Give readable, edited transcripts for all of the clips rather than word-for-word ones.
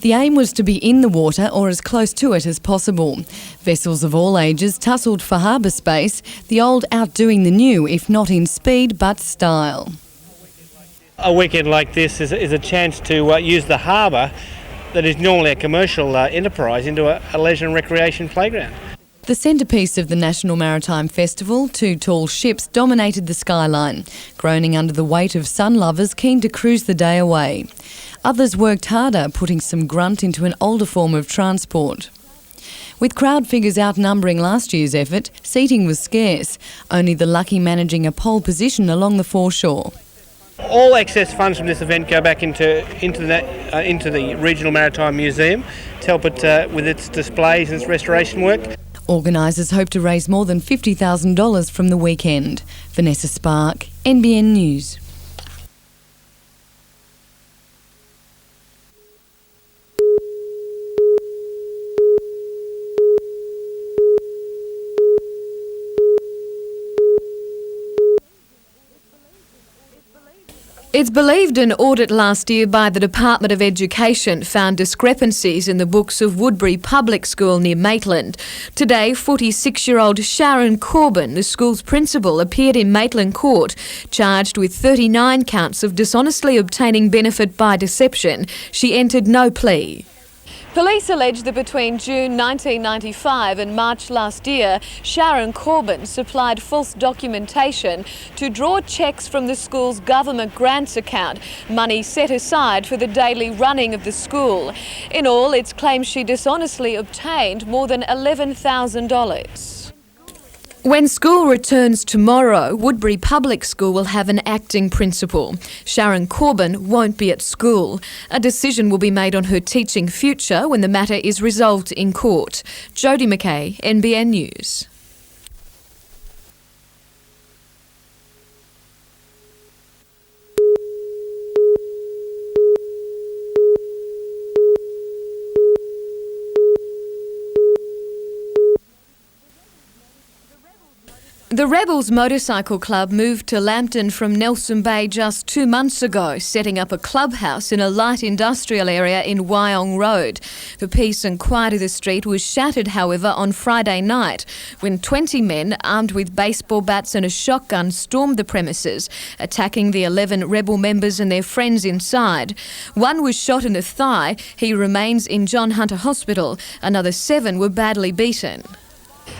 The aim was to be in the water or as close to it as possible. Vessels of all ages tussled for harbour space, the old outdoing the new, if not in speed but style. A weekend like this is a chance to use the harbour that is normally a commercial enterprise into a leisure and recreation playground. The centrepiece of the National Maritime Festival, two tall ships dominated the skyline, groaning under the weight of sun lovers keen to cruise the day away. Others worked harder, putting some grunt into an older form of transport. With crowd figures outnumbering last year's effort, seating was scarce, only the lucky managing a pole position along the foreshore. All excess funds from this event go back into the Regional Maritime Museum to help it with its displays and its restoration work. Organisers hope to raise more than $50,000 from the weekend. Vanessa Spark, NBN News. It's believed an audit last year by the Department of Education found discrepancies in the books of Woodbury Public School near Maitland. Today, 46-year-old Sharon Corbin, the school's principal, appeared in Maitland Court, charged with 39 counts of dishonestly obtaining benefit by deception. She entered no plea. Police allege that between June 1995 and March last year, Sharon Corbin supplied false documentation to draw cheques from the school's government grants account, money set aside for the daily running of the school. In all, it's claimed she dishonestly obtained more than $11,000. When school returns tomorrow, Woodbury Public School will have an acting principal. Sharon Corbin won't be at school. A decision will be made on her teaching future when the matter is resolved in court. Jodie McKay, NBN News. The Rebels Motorcycle Club moved to Lambton from Nelson Bay just 2 months ago, setting up a clubhouse in a light industrial area in Wyong Road. The peace and quiet of the street was shattered, however, on Friday night when 20 men armed with baseball bats and a shotgun stormed the premises, attacking the 11 Rebel members and their friends inside. One was shot in the thigh. He remains in John Hunter Hospital. Another 7 were badly beaten.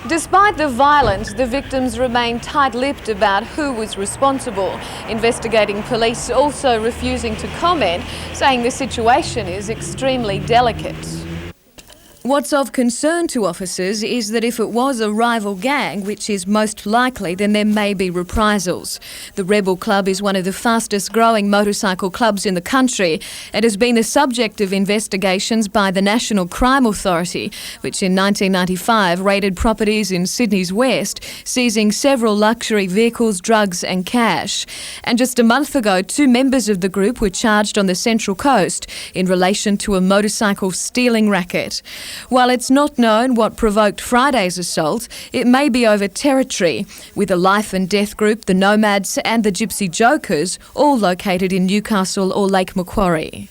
Despite the violence, the victims remain tight-lipped about who was responsible. Investigating police also refusing to comment, saying the situation is extremely delicate. What's of concern to officers is that if it was a rival gang, which is most likely, then there may be reprisals. The Rebel Club is one of the fastest growing motorcycle clubs in the country and has been the subject of investigations by the National Crime Authority, which in 1995 raided properties in Sydney's west, seizing several luxury vehicles, drugs and cash. And just a month ago, 2 members of the group were charged on the Central Coast in relation to a motorcycle stealing racket. While it's not known what provoked Friday's assault, it may be over territory, with the Life and Death Group, the Nomads and the Gypsy Jokers all located in Newcastle or Lake Macquarie.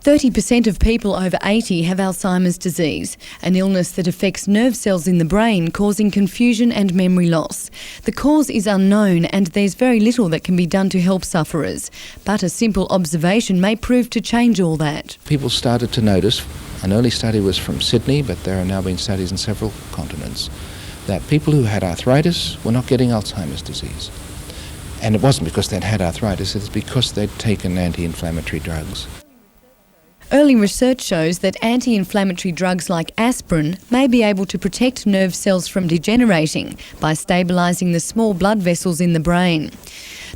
30% of people over 80 have Alzheimer's disease, an illness that affects nerve cells in the brain, causing confusion and memory loss. The cause is unknown and there's very little that can be done to help sufferers, but a simple observation may prove to change all that. People started to notice, an early study was from Sydney, but there are now been studies in several continents, that people who had arthritis were not getting Alzheimer's disease. And it wasn't because they'd had arthritis, it's because they'd taken anti-inflammatory drugs. Early research shows that anti-inflammatory drugs like aspirin may be able to protect nerve cells from degenerating by stabilising the small blood vessels in the brain.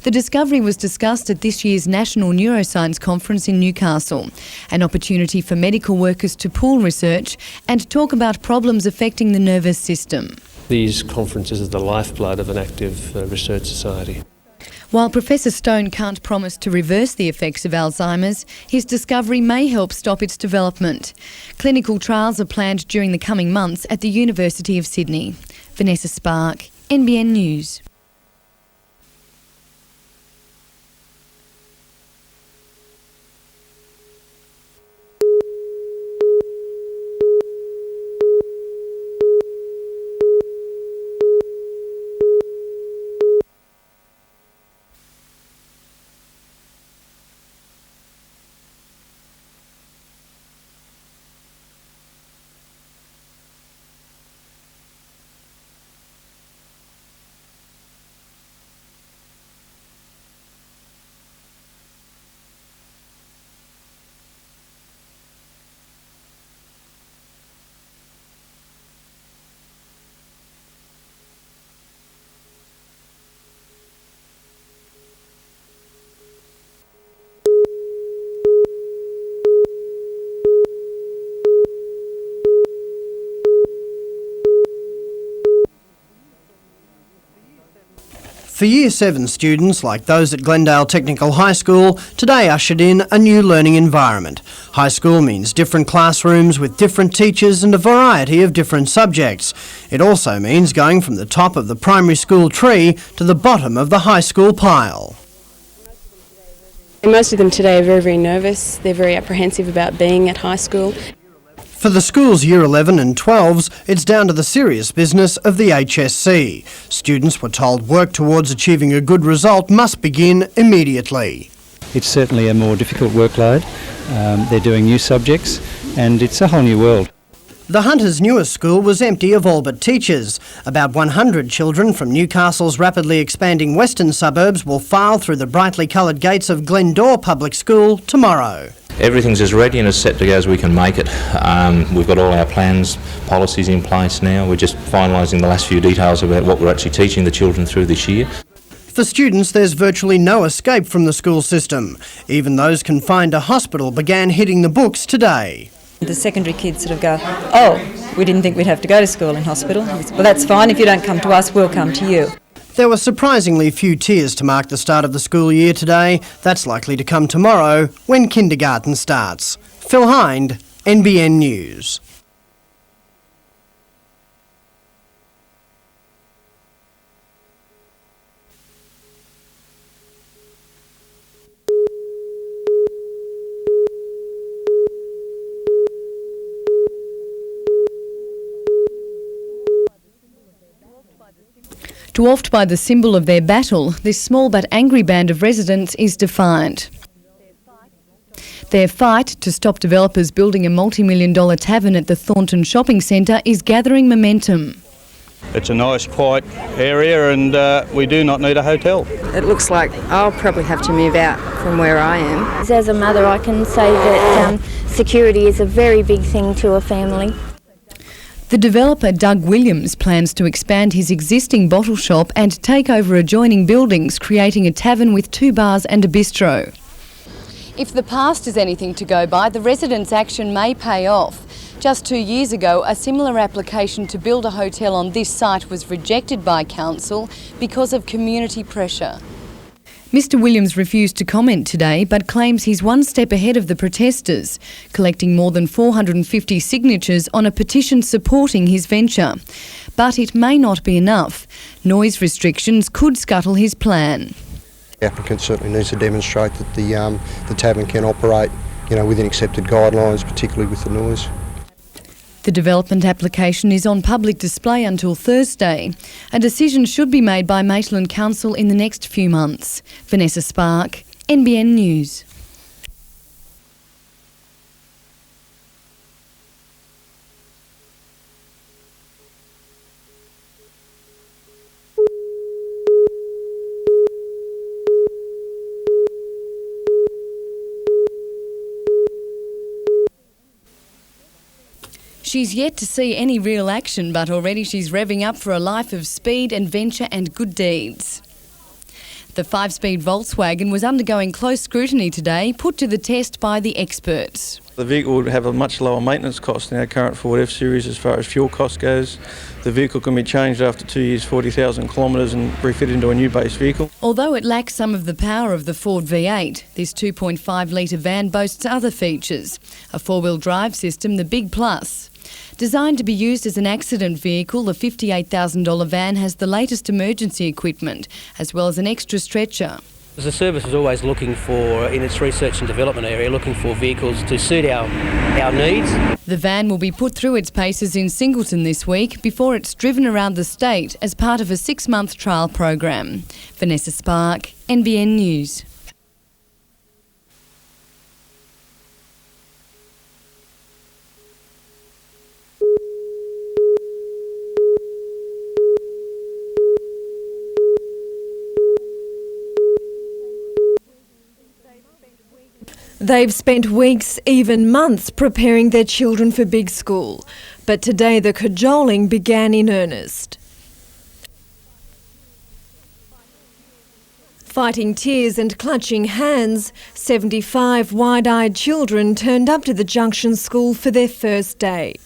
The discovery was discussed at this year's National Neuroscience Conference in Newcastle, an opportunity for medical workers to pool research and talk about problems affecting the nervous system. These conferences are the lifeblood of an active research society. While Professor Stone can't promise to reverse the effects of Alzheimer's, his discovery may help stop its development. Clinical trials are planned during the coming months at the University of Sydney. Vanessa Spark, NBN News. For Year 7 students, like those at Glendale Technical High School, today ushered in a new learning environment. High school means different classrooms with different teachers and a variety of different subjects. It also means going from the top of the primary school tree to the bottom of the high school pile. Most of them today are very, very nervous. They're very apprehensive about being at high school. For the school's Year 11 and 12s, it's down to the serious business of the HSC. Students were told work towards achieving a good result must begin immediately. It's certainly a more difficult workload. They're doing new subjects and it's a whole new world. The Hunters' newest school was empty of all but teachers. About 100 children from Newcastle's rapidly expanding western suburbs will file through the brightly coloured gates of Glendore Public School tomorrow. Everything's as ready and as set to go as we can make it. We've got all our plans, policies in place now. We're just finalising the last few details about what we're actually teaching the children through this year. For students, there's virtually no escape from the school system. Even those confined to hospital began hitting the books today. The secondary kids sort of go, oh, we didn't think we'd have to go to school in hospital. Well, that's fine. If you don't come to us, we'll come to you. There were surprisingly few tears to mark the start of the school year today. That's likely to come tomorrow when kindergarten starts. Phil Hind, NBN News. Dwarfed by the symbol of their battle, this small but angry band of residents is defiant. Their fight to stop developers building a multi-million-dollar tavern at the Thornton Shopping Centre is gathering momentum. It's a nice, quiet area and we do not need a hotel. It looks like I'll probably have to move out from where I am. As a mother, I can say that security is a very big thing to a family. The developer Doug Williams plans to expand his existing bottle shop and take over adjoining buildings, creating a tavern with 2 bars and a bistro. If the past is anything to go by, the residents' action may pay off. Just 2 years ago, a similar application to build a hotel on this site was rejected by council because of community pressure. Mr Williams refused to comment today but claims he's one step ahead of the protesters, collecting more than 450 signatures on a petition supporting his venture. But it may not be enough. Noise restrictions could scuttle his plan. The applicant certainly needs to demonstrate that the tavern can operate, within accepted guidelines, particularly with the noise. The development application is on public display until Thursday. A decision should be made by Maitland Council in the next few months. Vanessa Spark, NBN News. She's yet to see any real action, but already she's revving up for a life of speed, adventure and good deeds. The 5-speed Volkswagen was undergoing close scrutiny today, put to the test by the experts. The vehicle would have a much lower maintenance cost than our current Ford F-Series as far as fuel cost goes. The vehicle can be changed after 2 years, 40,000 kilometres and refitted into a new base vehicle. Although it lacks some of the power of the Ford V8, this 2.5-litre van boasts other features. A 4-wheel drive system, the Big Plus. Designed to be used as an accident vehicle, the $58,000 van has the latest emergency equipment, as well as an extra stretcher. The service is always looking for, in its research and development area, looking for vehicles to suit our needs. The van will be put through its paces in Singleton this week before it's driven around the state as part of a 6-month trial program. Vanessa Spark, NBN News. They've spent weeks, even months, preparing their children for big school. But today the cajoling began in earnest. Fighting tears and clutching hands, 75 wide-eyed children turned up to the Junction School for their first day.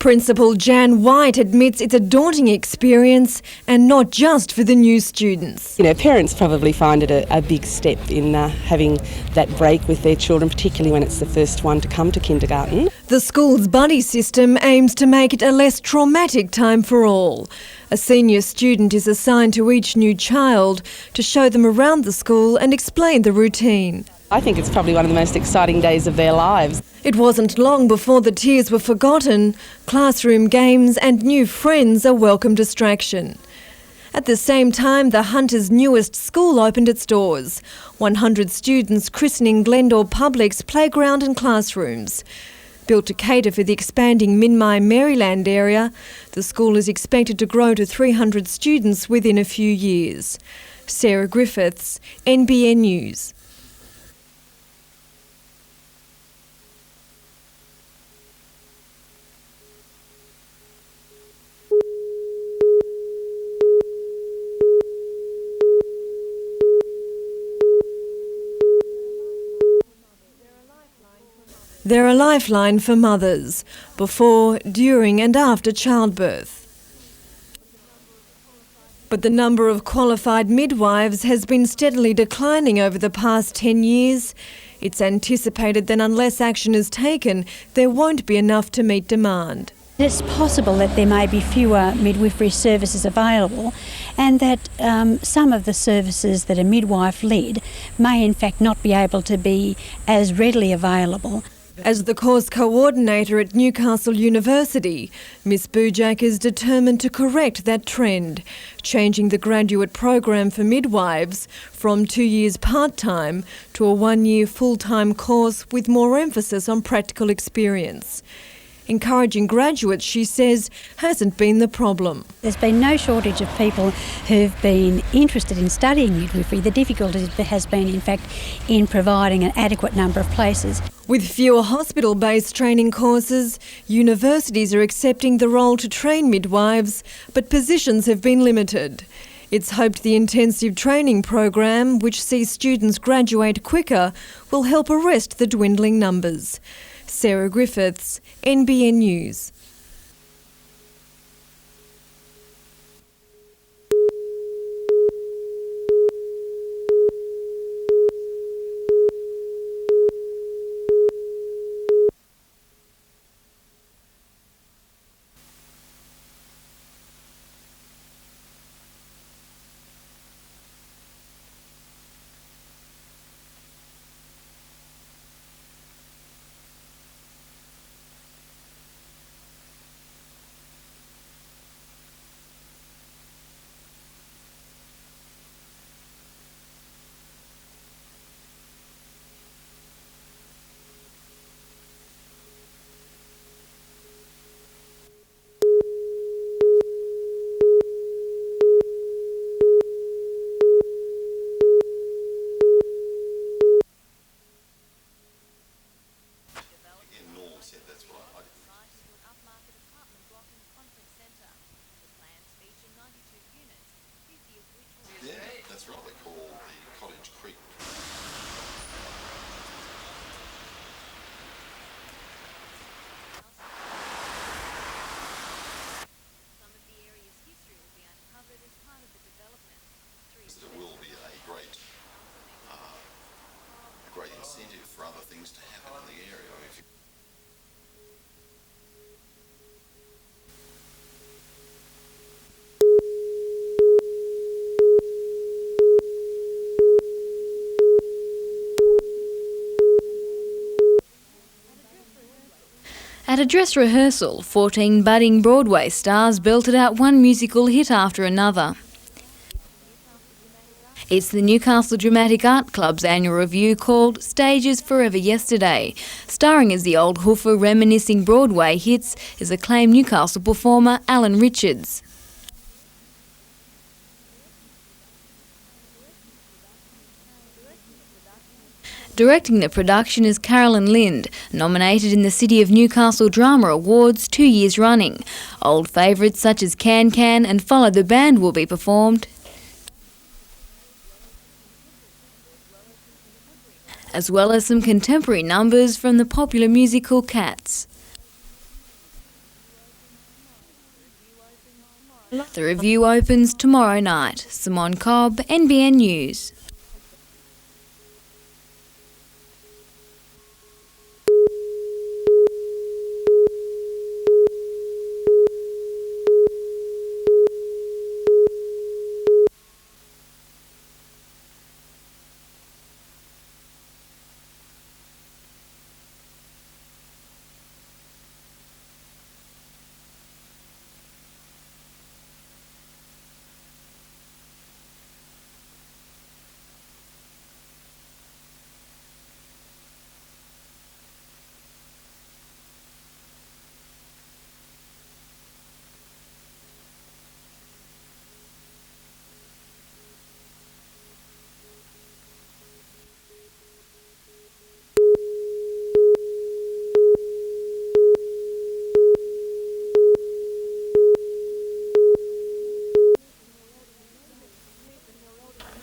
Principal Jan White admits it's a daunting experience and not just for the new students. You know, parents probably find it a big step in having that break with their children, particularly when it's the first one to come to kindergarten. The school's buddy system aims to make it a less traumatic time for all. A senior student is assigned to each new child to show them around the school and explain the routine. I think it's probably one of the most exciting days of their lives. It wasn't long before the tears were forgotten. Classroom games and new friends a welcome distraction. At the same time, the Hunter's newest school opened its doors. 100 students christening Glendore Public's playground and classrooms. Built to cater for the expanding Minmi Maryland area, the school is expected to grow to 300 students within a few years. Sarah Griffiths, NBN News. They're a lifeline for mothers, before, during and after childbirth. But the number of qualified midwives has been steadily declining over the past 10 years. It's anticipated that unless action is taken, there won't be enough to meet demand. It's possible that there may be fewer midwifery services available and that some of the services that are midwife-led may in fact not be able to be as readily available. As the course coordinator at Newcastle University, Ms Bujak is determined to correct that trend, changing the graduate program for midwives from 2 years part-time to a 1-year full-time course with more emphasis on practical experience. Encouraging graduates, she says, hasn't been the problem. There's been no shortage of people who've been interested in studying midwifery. The difficulty has been, in fact, in providing an adequate number of places. With fewer hospital-based training courses, universities are accepting the role to train midwives, but positions have been limited. It's hoped the intensive training program, which sees students graduate quicker, will help arrest the dwindling numbers. Sarah Griffiths, NBN News. of things to happen in the area. At a dress rehearsal, 14 budding Broadway stars belted out one musical hit after another. It's the Newcastle Dramatic Art Club's annual review called Stages Forever Yesterday. Starring as the old hoofer reminiscing Broadway hits is acclaimed Newcastle performer Alan Richards. Directing the production is Carolyn Lind, nominated in the City of Newcastle Drama Awards 2 years running. Old favourites such as Can Can and Follow the Band will be performed, as well as some contemporary numbers from the popular musical Cats. The review opens tomorrow night. Simone Cobb, NBN News.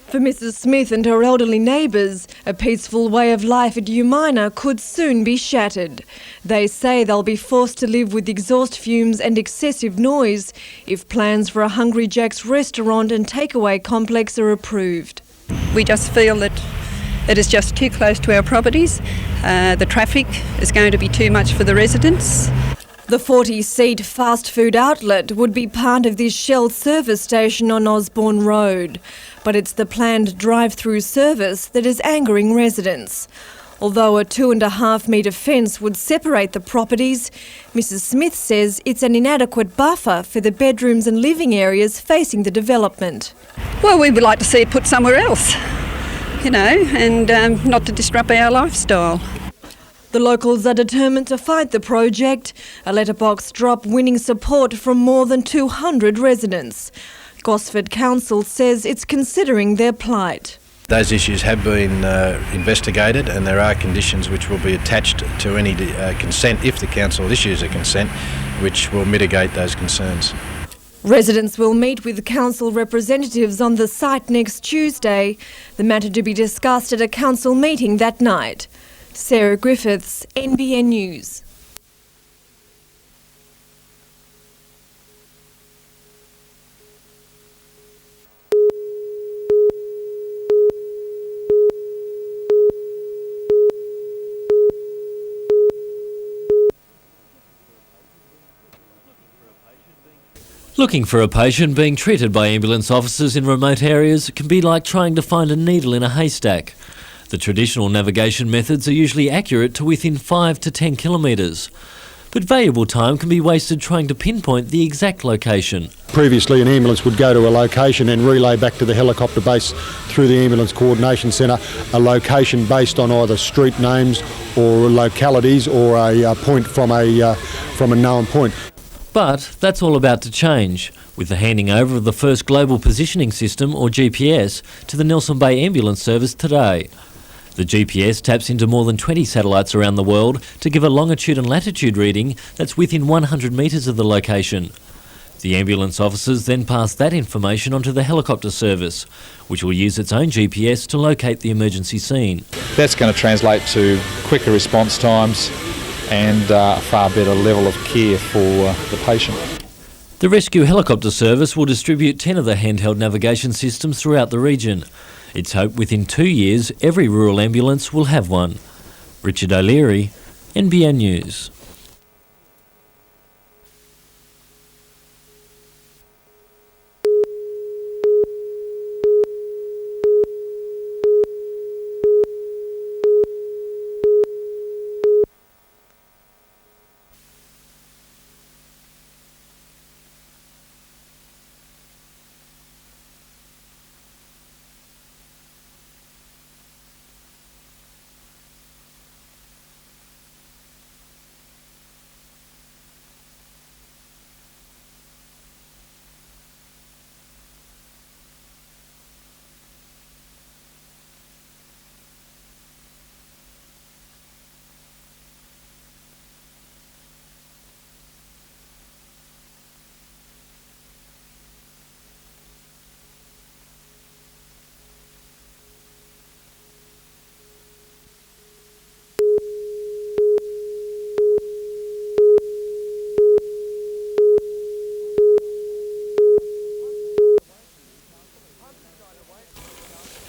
For Mrs. Smith and her elderly neighbours, a peaceful way of life at Umina could soon be shattered. They say they'll be forced to live with exhaust fumes and excessive noise if plans for a Hungry Jack's restaurant and takeaway complex are approved. We just feel that it is just too close to our properties. The traffic is going to be too much for the residents. The 40-seat fast food outlet would be part of this Shell service station on Osborne Road, but it's the planned drive-through service that is angering residents. Although a 2.5 metre fence would separate the properties, Mrs. Smith says it's an inadequate buffer for the bedrooms and living areas facing the development. Well, we would like to see it put somewhere else, you know, and not to disrupt our lifestyle. The locals are determined to fight the project, a letterbox drop winning support from more than 200 residents. Gosford Council says it's considering their plight. Those issues have been investigated, and there are conditions which will be attached to any consent, if the council issues a consent, which will mitigate those concerns. Residents will meet with council representatives on the site next Tuesday, the matter to be discussed at a council meeting that night. Sarah Griffiths, NBN News. Looking for a patient being treated by ambulance officers in remote areas can be like trying to find a needle in a haystack. The traditional navigation methods are usually accurate to within 5 to 10 kilometres. But valuable time can be wasted trying to pinpoint the exact location. Previously, an ambulance would go to a location and relay back to the helicopter base through the Ambulance Coordination Centre a location based on either street names or localities or a point from a known point. But that's all about to change, with the handing over of the first Global Positioning System, or GPS, to the Nelson Bay Ambulance Service today. The GPS taps into more than 20 satellites around the world to give a longitude and latitude reading that's within 100 metres of the location. The ambulance officers then pass that information onto the helicopter service, which will use its own GPS to locate the emergency scene. That's going to translate to quicker response times and a far better level of care for the patient. The rescue helicopter service will distribute 10 of the handheld navigation systems throughout the region. It's hoped within 2 years every rural ambulance will have one. Richard O'Leary, NBN News.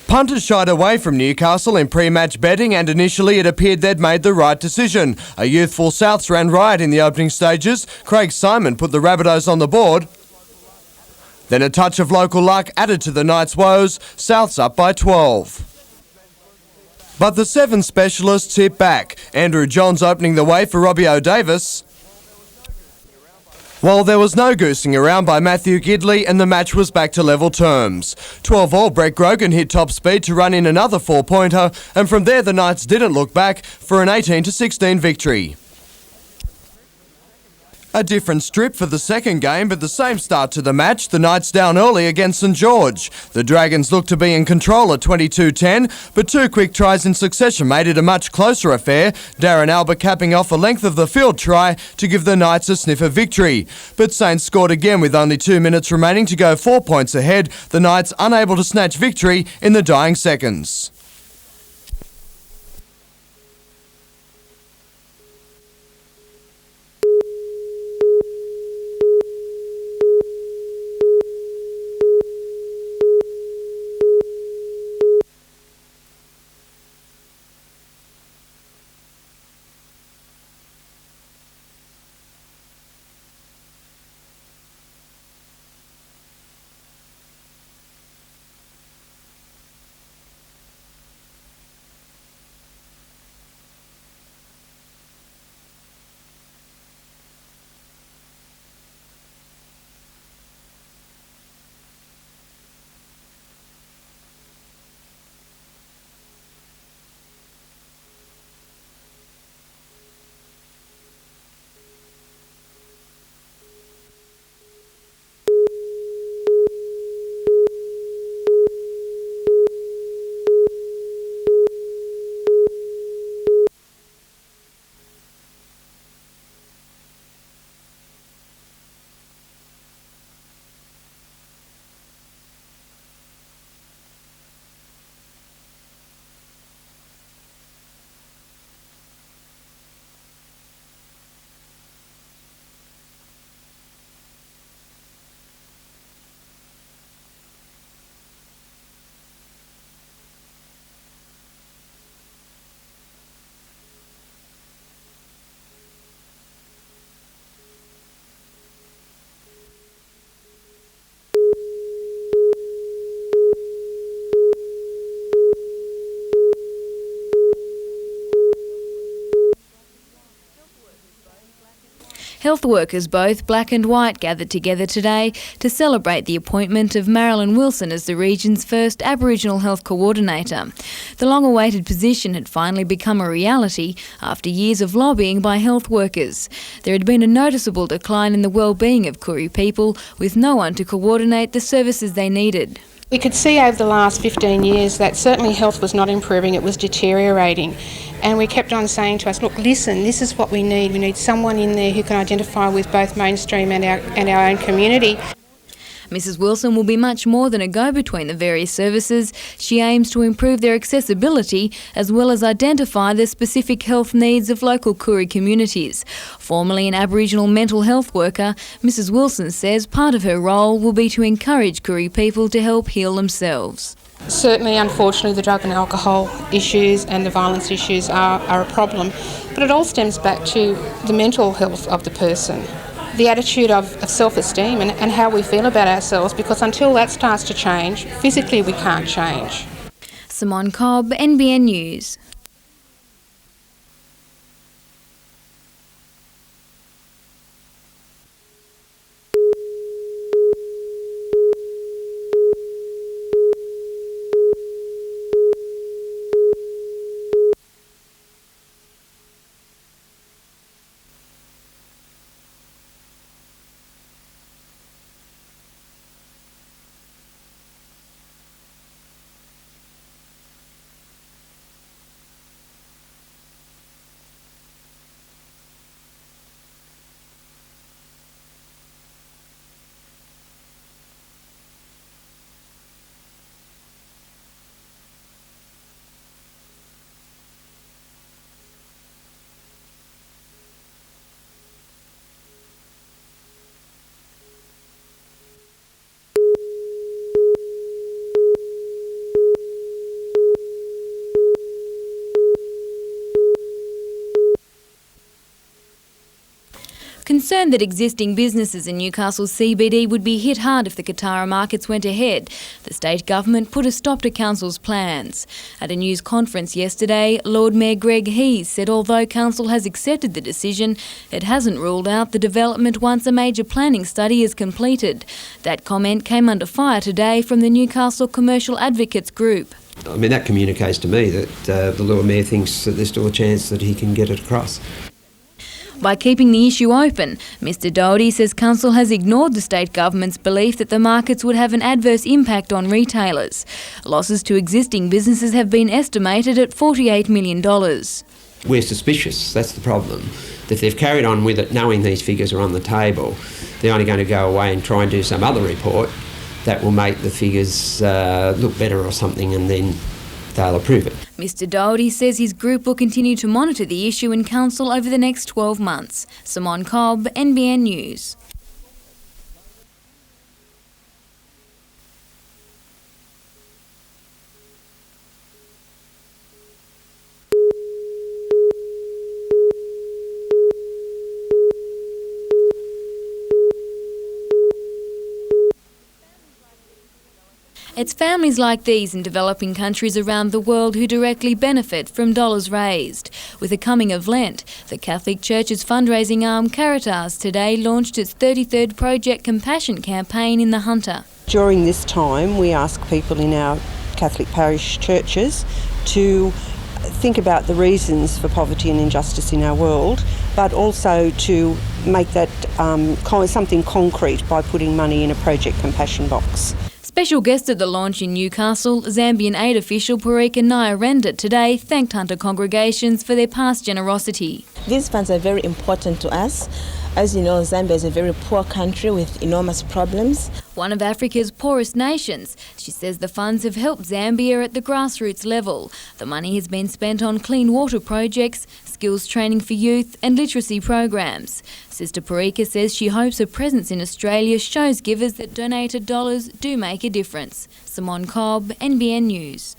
Punters shied away from Newcastle in pre-match betting, and initially it appeared they'd made the right decision. A youthful Souths ran riot in the opening stages. Craig Simon put the Rabbitohs on the board. Then a touch of local luck added to the night's woes. Souths up by 12. But the 7 specialists hit back. Andrew Johns opening the way for Robbie O'Davis, while there was no goosing around by Matthew Gidley, and the match was back to level terms. 12-all, Brett Grogan hit top speed to run in another 4-pointer, and from there the Knights didn't look back for an 18-16 victory. A different strip for the second game, but the same start to the match. The Knights down early against St George. The Dragons looked to be in control at 22-10, but 2 quick tries in succession made it a much closer affair. Darren Albert capping off a length of the field try to give the Knights a sniff of victory. But Saints scored again with only 2 minutes remaining to go 4 points ahead. The Knights unable to snatch victory in the dying seconds. Health workers, both black and white, gathered together today to celebrate the appointment of Marilyn Wilson as the region's first Aboriginal health coordinator. The long-awaited position had finally become a reality after years of lobbying by health workers. There had been a noticeable decline in the well-being of Koori people, with no one to coordinate the services they needed. We could see over the last 15 years that certainly health was not improving, it was deteriorating. And we kept on saying to us, look, listen, this is what we need. We need someone in there who can identify with both mainstream and our own community. Mrs Wilson will be much more than a go-between the various services. She aims to improve their accessibility as well as identify the specific health needs of local Koori communities. Formerly an Aboriginal mental health worker, Mrs Wilson says part of her role will be to encourage Koori people to help heal themselves. Certainly, unfortunately, the drug and alcohol issues and the violence issues are a problem, but it all stems back to the mental health of the person, the attitude of self-esteem and how we feel about ourselves, because until that starts to change, physically we can't change. Simone Cobb, NBN News. Concerned that existing businesses in Newcastle CBD would be hit hard if the Katara markets went ahead, the state government put a stop to council's plans. At a news conference yesterday, Lord Mayor Greg Hees said although council has accepted the decision, it hasn't ruled out the development once a major planning study is completed. That comment came under fire today from the Newcastle Commercial Advocates Group. I mean, that communicates to me that the Lord Mayor thinks that there's still a chance that he can get it across. By keeping the issue open, Mr Doherty says council has ignored the state government's belief that the markets would have an adverse impact on retailers. Losses to existing businesses have been estimated at $48 million. We're suspicious, that's the problem. If they've carried on with it knowing these figures are on the table, they're only going to go away and try and do some other report that will make the figures look better or something, and then they'll approve it. Mr Doherty says his group will continue to monitor the issue in council over the next 12 months. Simone Cobb, NBN News. It's families like these in developing countries around the world who directly benefit from dollars raised. With the coming of Lent, the Catholic Church's fundraising arm Caritas today launched its 33rd Project Compassion campaign in the Hunter. During this time, we ask people in our Catholic parish churches to think about the reasons for poverty and injustice in our world, but also to make that something concrete by putting money in a Project Compassion box. Special guest at the launch in Newcastle, Zambian aid official Parika Nyarenda today thanked Hunter congregations for their past generosity. These funds are very important to us. As you know, Zambia is a very poor country with enormous problems. One of Africa's poorest nations, she says the funds have helped Zambia at the grassroots level. The money has been spent on clean water projects, skills training for youth and literacy programs. Sister Parika says she hopes her presence in Australia shows givers that donated dollars do make a difference. Simone Cobb, NBN News.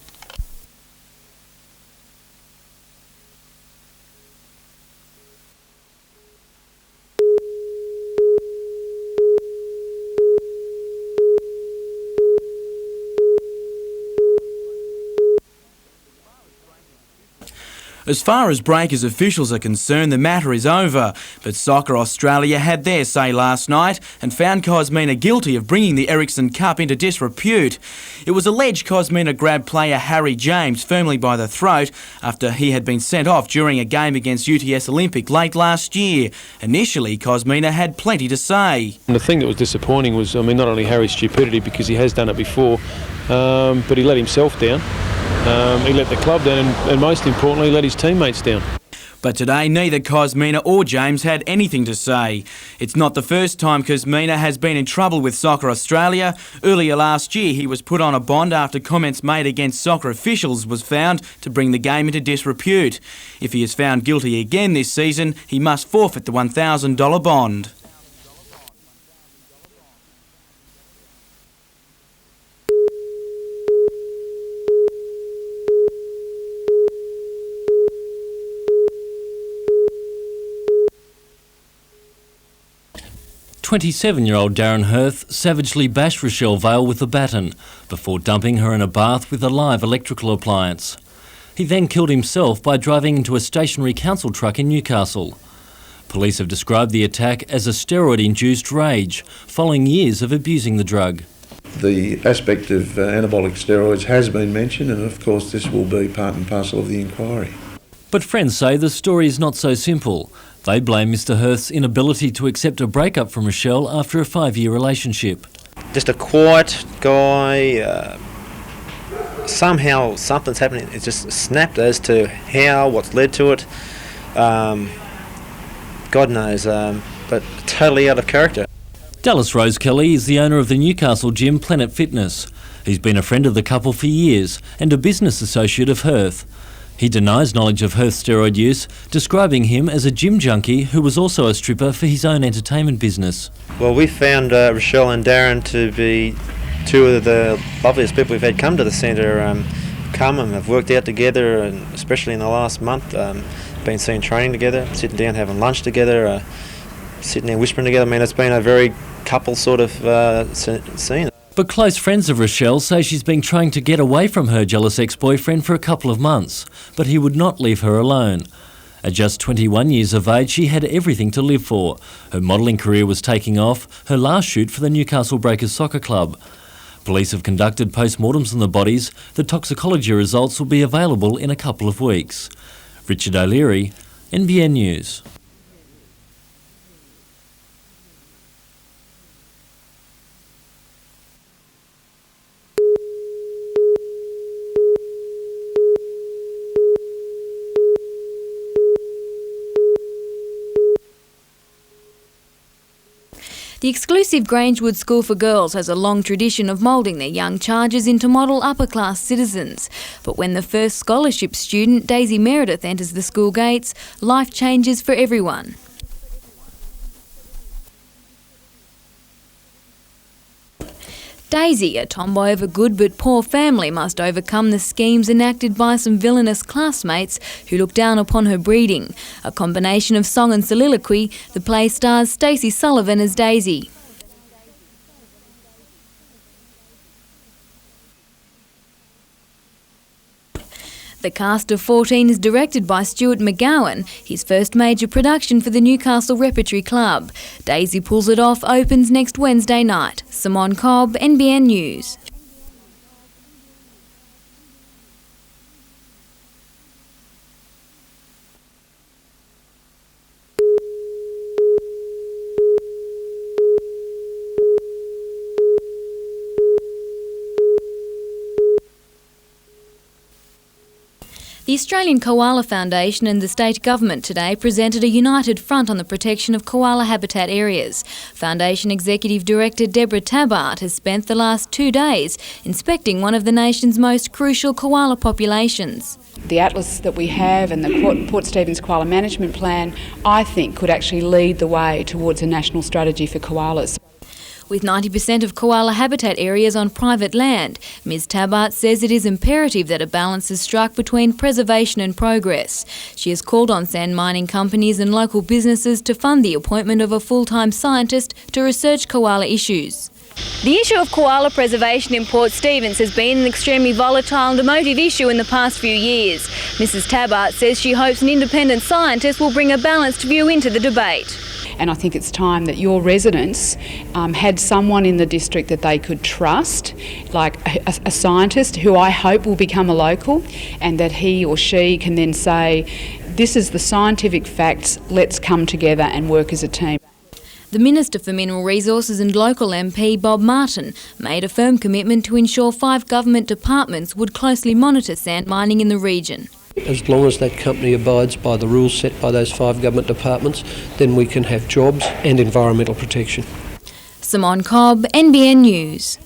As far as Breakers officials are concerned, the matter is over. But Soccer Australia had their say last night and found Cosmina guilty of bringing the Ericsson Cup into disrepute. It was alleged Cosmina grabbed player Harry James firmly by the throat after he had been sent off during a game against UTS Olympic late last year. Initially, Cosmina had plenty to say. And the thing that was disappointing was, not only Harry's stupidity, because he has done it before, but he let himself down. He let the club down and most importantly let his teammates down. But today, neither Cosmina or James had anything to say. It's not the first time Cosmina has been in trouble with Soccer Australia. Earlier last year, he was put on a bond after comments made against soccer officials was found to bring the game into disrepute. If he is found guilty again this season, he must forfeit the $1,000 bond. "27-year-old Darren Hirth savagely bashed Rochelle Vale with a baton before dumping her in a bath with a live electrical appliance. He then killed himself by driving into a stationary council truck in Newcastle. Police have described the attack as a steroid-induced rage, following years of abusing the drug. The aspect of anabolic steroids has been mentioned, and of course this will be part and parcel of the inquiry. But friends say the story is not so simple. They blame Mr Hirth's inability to accept a breakup from Rochelle after a 5-year relationship. Just a quiet guy, somehow something's happening. It's just snapped as to how, what's led to it. God knows, but totally out of character. Dallas Rose Kelly is the owner of the Newcastle gym Planet Fitness. He's been a friend of the couple for years and a business associate of Hirth. He denies knowledge of Hirth's steroid use, describing him as a gym junkie who was also a stripper for his own entertainment business. Well, we found Rochelle and Darren to be two of the loveliest people we've had come to the centre, come and have worked out together, and especially in the last month, been seen training together, sitting down having lunch together, sitting there whispering together. I mean, it's been a very couple sort of scene. But close friends of Rochelle say she's been trying to get away from her jealous ex-boyfriend for a couple of months, but he would not leave her alone. At just 21 years of age, she had everything to live for. Her modelling career was taking off, her last shoot for the Newcastle Breakers Soccer Club. Police have conducted post-mortems on the bodies. The toxicology results will be available in a couple of weeks. Richard O'Leary, NBN News. The exclusive Grangewood School for Girls has a long tradition of moulding their young charges into model upper-class citizens. But when the first scholarship student, Daisy Meredith, enters the school gates, life changes for everyone. Daisy, a tomboy of a good but poor family, must overcome the schemes enacted by some villainous classmates who look down upon her breeding. A combination of song and soliloquy, the play stars Stacey Sullivan as Daisy. The cast of 14 is directed by Stuart McGowan, his first major production for the Newcastle Repertory Club. Daisy Pulls It Off opens next Wednesday night. Simone Cobb, NBN News. The Australian Koala Foundation and the state government today presented a united front on the protection of koala habitat areas. Foundation Executive Director Deborah Tabart has spent the last 2 days inspecting one of the nation's most crucial koala populations. The atlas that we have and the Port Stephens Koala Management Plan, I think, could actually lead the way towards a national strategy for koalas. With 90% of koala habitat areas on private land, Ms Tabart says it is imperative that a balance is struck between preservation and progress. She has called on sand mining companies and local businesses to fund the appointment of a full-time scientist to research koala issues. The issue of koala preservation in Port Stephens has been an extremely volatile and emotive issue in the past few years. Mrs Tabart says she hopes an independent scientist will bring a balanced view into the debate. And I think it's time that your residents had someone in the district that they could trust, like a scientist who I hope will become a local, and that he or she can then say, this is the scientific facts, let's come together and work as a team. The Minister for Mineral Resources and local MP Bob Martin made a firm commitment to ensure 5 government departments would closely monitor sand mining in the region. As long as that company abides by the rules set by those 5 government departments, then we can have jobs and environmental protection. Simone Cobb, NBN News.